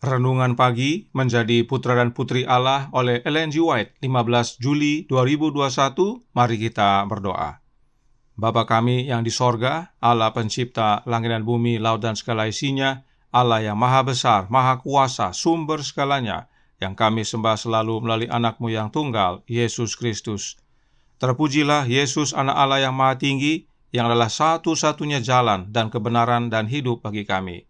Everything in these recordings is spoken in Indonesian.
Renungan Pagi Menjadi Putra dan Putri Allah oleh Ellen G. White, 15 Juli 2021. Mari kita berdoa. Bapa kami yang di sorga, Allah pencipta langit dan bumi, laut dan segala isinya, Allah yang maha besar, maha kuasa, sumber segalanya, yang kami sembah selalu melalui anak-Mu yang tunggal, Yesus Kristus. Terpujilah Yesus, anak Allah yang maha tinggi, yang adalah satu-satunya jalan dan kebenaran dan hidup bagi kami.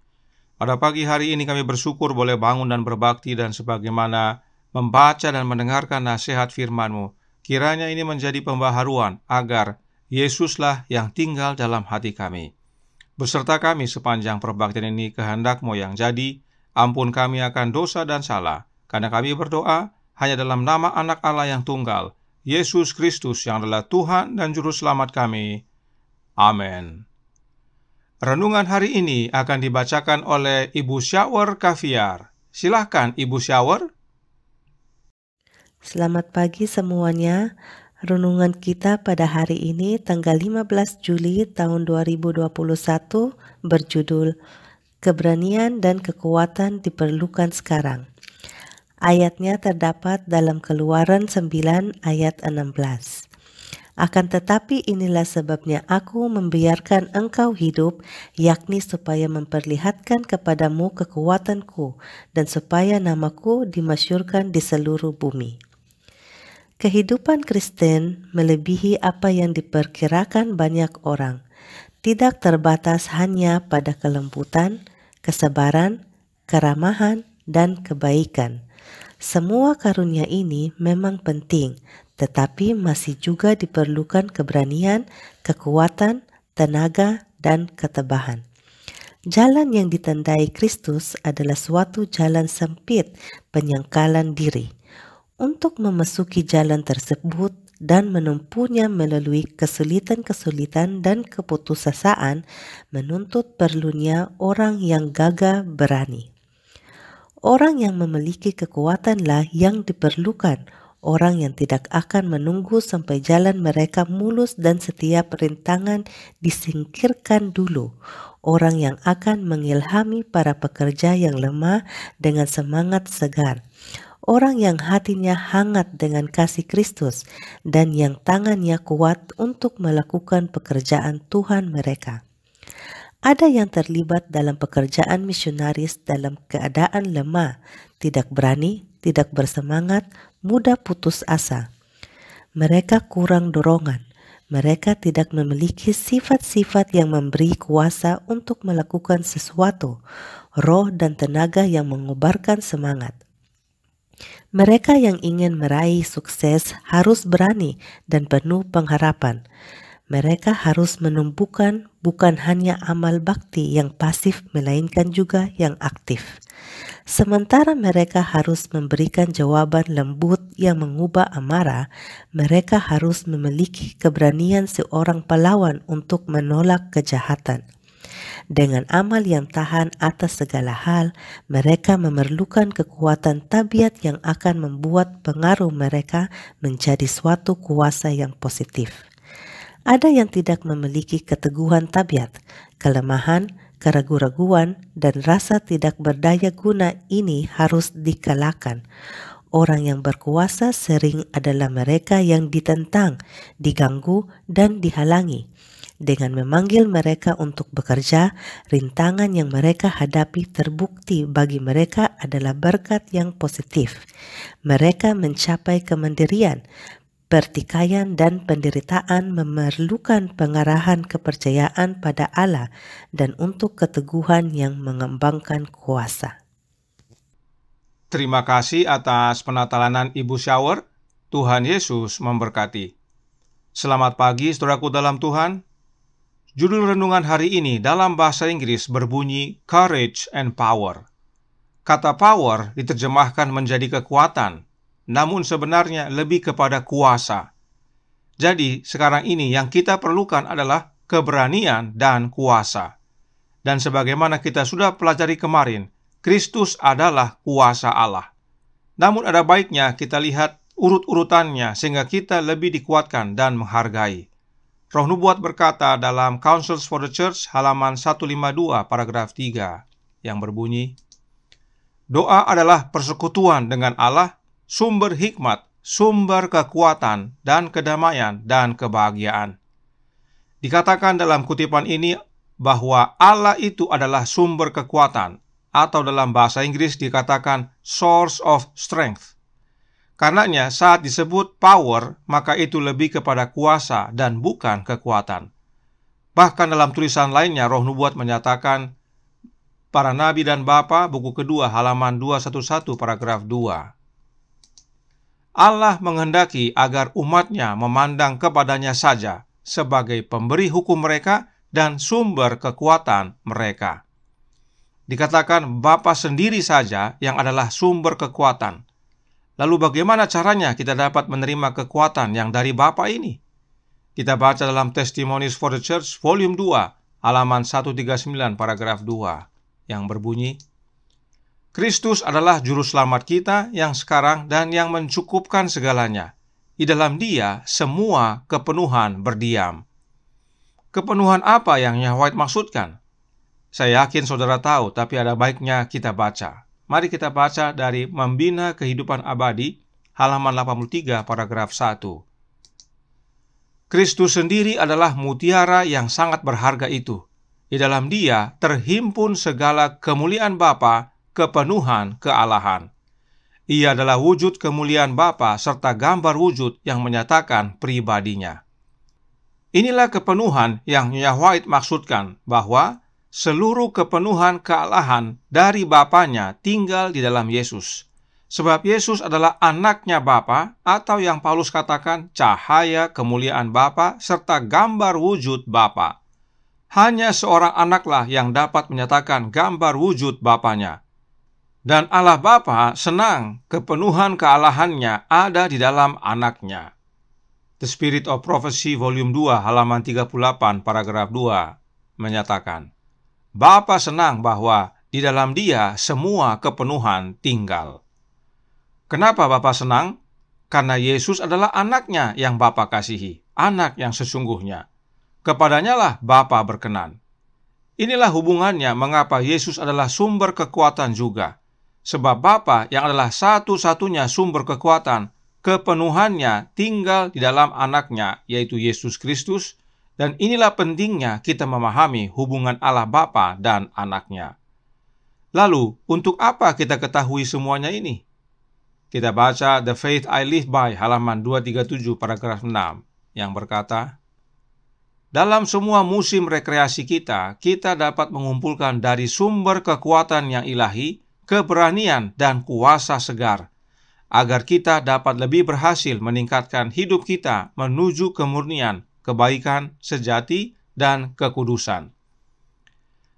Pada pagi hari ini kami bersyukur boleh bangun dan berbakti dan sebagaimana membaca dan mendengarkan nasihat firman-Mu. Kiranya ini menjadi pembaharuan agar Yesuslah yang tinggal dalam hati kami. Beserta kami sepanjang perbaktian ini kehendak-Mu yang jadi, ampun kami akan dosa dan salah, karena kami berdoa hanya dalam nama anak Allah yang tunggal, Yesus Kristus yang adalah Tuhan dan Juru Selamat kami. Amin. Renungan hari ini akan dibacakan oleh Ibu Syawer Kaviar. Silahkan Ibu Syawer. Selamat pagi semuanya. Renungan kita pada hari ini tanggal 15 Juli tahun 2021 berjudul Keberanian dan Kekuatan Diperlukan Sekarang. Ayatnya terdapat dalam Keluaran 9 ayat 16. Akan tetapi inilah sebabnya aku membiarkan engkau hidup, yakni supaya memperlihatkan kepadamu kekuatanku, dan supaya namaku dimasyhurkan di seluruh bumi. Kehidupan Kristen melebihi apa yang diperkirakan banyak orang, tidak terbatas hanya pada kelembutan, kesabaran, keramahan, dan kebaikan. Semua karunia ini memang penting, tetapi masih juga diperlukan keberanian, kekuatan, tenaga, dan ketebahan. Jalan yang ditandai Kristus adalah suatu jalan sempit penyangkalan diri. Untuk memasuki jalan tersebut dan menempuhnya melalui kesulitan-kesulitan dan keputusasaan menuntut perlunya orang yang gagah berani. Orang yang memiliki kekuatanlah yang diperlukan, orang yang tidak akan menunggu sampai jalan mereka mulus dan setiap rintangan disingkirkan dulu, orang yang akan mengilhami para pekerja yang lemah dengan semangat segar, orang yang hatinya hangat dengan kasih Kristus dan yang tangannya kuat untuk melakukan pekerjaan Tuhan mereka. Ada yang terlibat dalam pekerjaan misionaris dalam keadaan lemah, tidak berani, tidak bersemangat, mudah putus asa. Mereka kurang dorongan. Mereka tidak memiliki sifat-sifat yang memberi kuasa untuk melakukan sesuatu, roh dan tenaga yang mengobarkan semangat. Mereka yang ingin meraih sukses harus berani dan penuh pengharapan. Mereka harus menumbuhkan bukan hanya amal bakti yang pasif, melainkan juga yang aktif. Sementara mereka harus memberikan jawaban lembut yang mengubah amarah, mereka harus memiliki keberanian seorang pahlawan untuk menolak kejahatan. Dengan amal yang tahan atas segala hal, mereka memerlukan kekuatan tabiat yang akan membuat pengaruh mereka menjadi suatu kuasa yang positif. Ada yang tidak memiliki keteguhan tabiat, kelemahan, keraguan-raguan, dan rasa tidak berdaya guna ini harus dikalahkan. Orang yang berkuasa sering adalah mereka yang ditentang, diganggu, dan dihalangi. Dengan memanggil mereka untuk bekerja, rintangan yang mereka hadapi terbukti bagi mereka adalah berkat yang positif. Mereka mencapai kemandirian. Pertikaian dan penderitaan memerlukan pengarahan kepercayaan pada Allah dan untuk keteguhan yang mengembangkan kuasa. Terima kasih atas penatalanan Ibu Syawer. Tuhan Yesus memberkati. Selamat pagi saudaraku dalam Tuhan. Judul renungan hari ini dalam bahasa Inggris berbunyi Courage and Power. Kata power diterjemahkan menjadi kekuatan, namun sebenarnya lebih kepada kuasa. Jadi, sekarang ini yang kita perlukan adalah keberanian dan kuasa. Dan sebagaimana kita sudah pelajari kemarin, Kristus adalah kuasa Allah. Namun ada baiknya kita lihat urut-urutannya sehingga kita lebih dikuatkan dan menghargai. Roh Nubuat berkata dalam Counsels for the Church halaman 152 paragraf 3 yang berbunyi, Doa adalah persekutuan dengan Allah, sumber hikmat, sumber kekuatan, dan kedamaian, dan kebahagiaan. Dikatakan dalam kutipan ini bahwa Allah itu adalah sumber kekuatan, atau dalam bahasa Inggris dikatakan source of strength. Karenanya saat disebut power, maka itu lebih kepada kuasa dan bukan kekuatan. Bahkan dalam tulisan lainnya, Roh Nubuat menyatakan, Para Nabi dan Bapa, buku kedua, halaman 211, paragraf 2. Allah menghendaki agar umatnya memandang kepadanya saja sebagai pemberi hukum mereka dan sumber kekuatan mereka. Dikatakan Bapa sendiri saja yang adalah sumber kekuatan. Lalu bagaimana caranya kita dapat menerima kekuatan yang dari Bapa ini? Kita baca dalam Testimonies for the Church, volume 2, halaman 139, paragraf 2, yang berbunyi, Kristus adalah juru selamat kita yang sekarang dan yang mencukupkan segalanya. Di dalam Dia semua kepenuhan berdiam. Kepenuhan apa yang White maksudkan? Saya yakin saudara tahu, tapi ada baiknya kita baca. Mari kita baca dari Membina Kehidupan Abadi, halaman 83, paragraf 1. Kristus sendiri adalah mutiara yang sangat berharga itu. Di dalam Dia terhimpun segala kemuliaan Bapa, kepenuhan kealahan. Ia adalah wujud kemuliaan Bapa serta gambar wujud yang menyatakan pribadinya. Inilah kepenuhan yang White maksudkan, bahwa seluruh kepenuhan kealahan dari Bapanya tinggal di dalam Yesus. Sebab Yesus adalah anaknya Bapa, atau yang Paulus katakan cahaya kemuliaan Bapa serta gambar wujud Bapa. Hanya seorang anaklah yang dapat menyatakan gambar wujud Bapanya. Dan Allah Bapa senang kepenuhan kealahannya ada di dalam anaknya. The Spirit of Prophecy, volume 2, halaman 38, paragraf 2, menyatakan, Bapa senang bahwa di dalam Dia semua kepenuhan tinggal. Kenapa Bapa senang? Karena Yesus adalah anaknya yang Bapa kasihi, anak yang sesungguhnya. Kepadanya lah Bapa berkenan. Inilah hubungannya mengapa Yesus adalah sumber kekuatan juga. Sebab Bapa yang adalah satu-satunya sumber kekuatan, kepenuhannya tinggal di dalam anaknya, yaitu Yesus Kristus. Dan inilah pentingnya kita memahami hubungan Allah Bapa dan anaknya. Lalu, untuk apa kita ketahui semuanya ini? Kita baca The Faith I Live By, halaman 237, paragraf 6, yang berkata, dalam semua musim rekreasi kita dapat mengumpulkan dari sumber kekuatan yang ilahi, keberanian dan kuasa segar, agar kita dapat lebih berhasil meningkatkan hidup kita menuju kemurnian, kebaikan, sejati, dan kekudusan.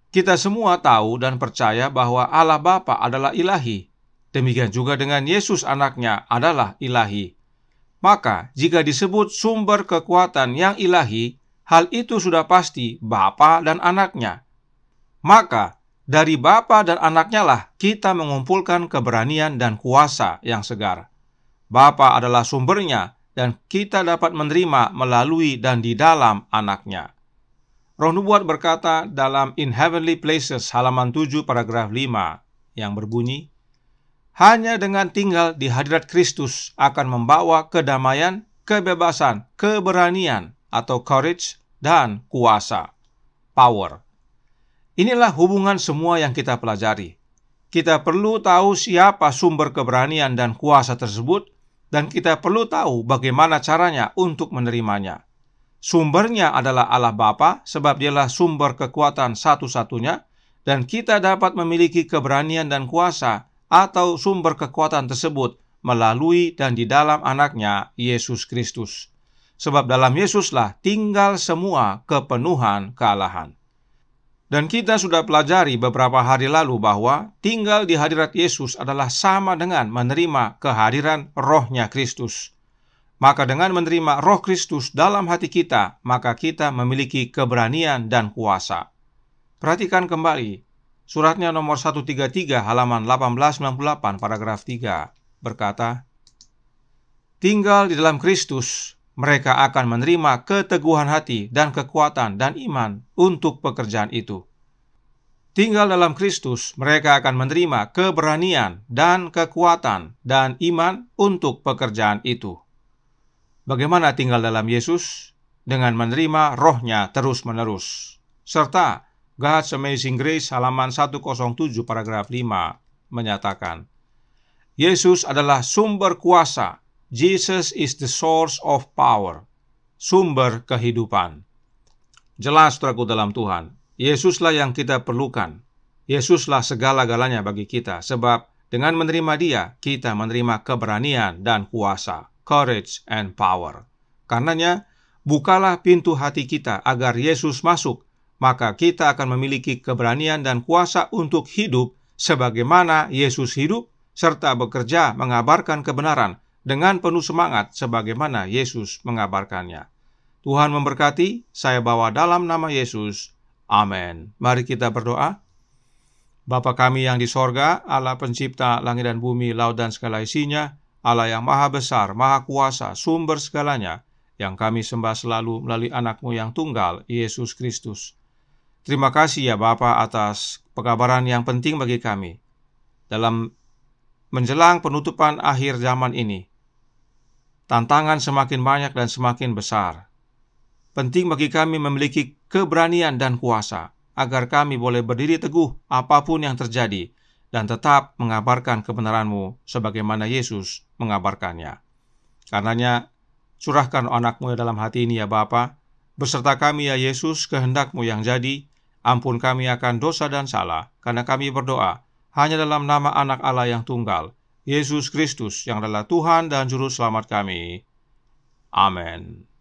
Kita semua tahu dan percaya bahwa Allah Bapa adalah ilahi. Demikian juga dengan Yesus anaknya adalah ilahi. Maka, jika disebut sumber kekuatan yang ilahi, hal itu sudah pasti Bapa dan anaknya. Maka, dari Bapa dan anaknya lah kita mengumpulkan keberanian dan kuasa yang segar. Bapa adalah sumbernya, dan kita dapat menerima melalui dan di dalam anaknya. Roh Nubuat berkata dalam In Heavenly Places, halaman 7, paragraf 5, yang berbunyi, hanya dengan tinggal di hadirat Kristus akan membawa kedamaian, kebebasan, keberanian, atau courage, dan kuasa, power. Inilah hubungan semua yang kita pelajari. Kita perlu tahu siapa sumber keberanian dan kuasa tersebut, dan kita perlu tahu bagaimana caranya untuk menerimanya. Sumbernya adalah Allah Bapa, sebab Dialah sumber kekuatan satu-satunya, dan kita dapat memiliki keberanian dan kuasa atau sumber kekuatan tersebut melalui dan di dalam anaknya, Yesus Kristus. Sebab dalam Yesuslah tinggal semua kepenuhan kealahan. Dan kita sudah pelajari beberapa hari lalu bahwa tinggal di hadirat Yesus adalah sama dengan menerima kehadiran Roh-Nya Kristus. Maka dengan menerima Roh Kristus dalam hati kita, maka kita memiliki keberanian dan kuasa. Perhatikan kembali, suratnya nomor 133 halaman 1898 paragraf 3 berkata, tinggal di dalam Kristus, mereka akan menerima keteguhan hati dan kekuatan dan iman untuk pekerjaan itu. tinggal dalam Kristus, mereka akan menerima keberanian dan kekuatan dan iman untuk pekerjaan itu. Bagaimana tinggal dalam Yesus? Dengan menerima Roh-Nya terus-menerus. Serta God's Amazing Grace halaman 107 paragraf 5 menyatakan, Yesus adalah sumber kuasa. Jesus is the source of power. Sumber kehidupan. Jelas, saudaraku dalam Tuhan, Yesuslah yang kita perlukan. Yesuslah segala-galanya bagi kita, sebab dengan menerima Dia, kita menerima keberanian dan kuasa, courage and power. Karenanya, bukalah pintu hati kita agar Yesus masuk, maka kita akan memiliki keberanian dan kuasa untuk hidup sebagaimana Yesus hidup, serta bekerja mengabarkan kebenaran dengan penuh semangat sebagaimana Yesus mengabarkannya. Tuhan memberkati, saya bawa dalam nama Yesus. Amin. Mari kita berdoa. Bapa kami yang di sorga, Allah pencipta langit dan bumi, laut dan segala isinya, Allah yang maha besar, maha kuasa, sumber segalanya, yang kami sembah selalu melalui anak-Mu yang tunggal, Yesus Kristus. Terima kasih ya Bapa atas pengabaran yang penting bagi kami dalam menjelang penutupan akhir zaman ini. Tantangan semakin banyak dan semakin besar. Penting bagi kami memiliki keberanian dan kuasa, agar kami boleh berdiri teguh apapun yang terjadi, dan tetap mengabarkan kebenaran-Mu sebagaimana Yesus mengabarkannya. Karenanya, curahkan anak-Mu dalam hati ini ya Bapa, beserta kami ya Yesus, kehendak-Mu yang jadi. Ampun kami akan dosa dan salah, karena kami berdoa hanya dalam nama anak Allah yang tunggal, Yesus Kristus, yang adalah Tuhan dan Juru Selamat kami. Amin.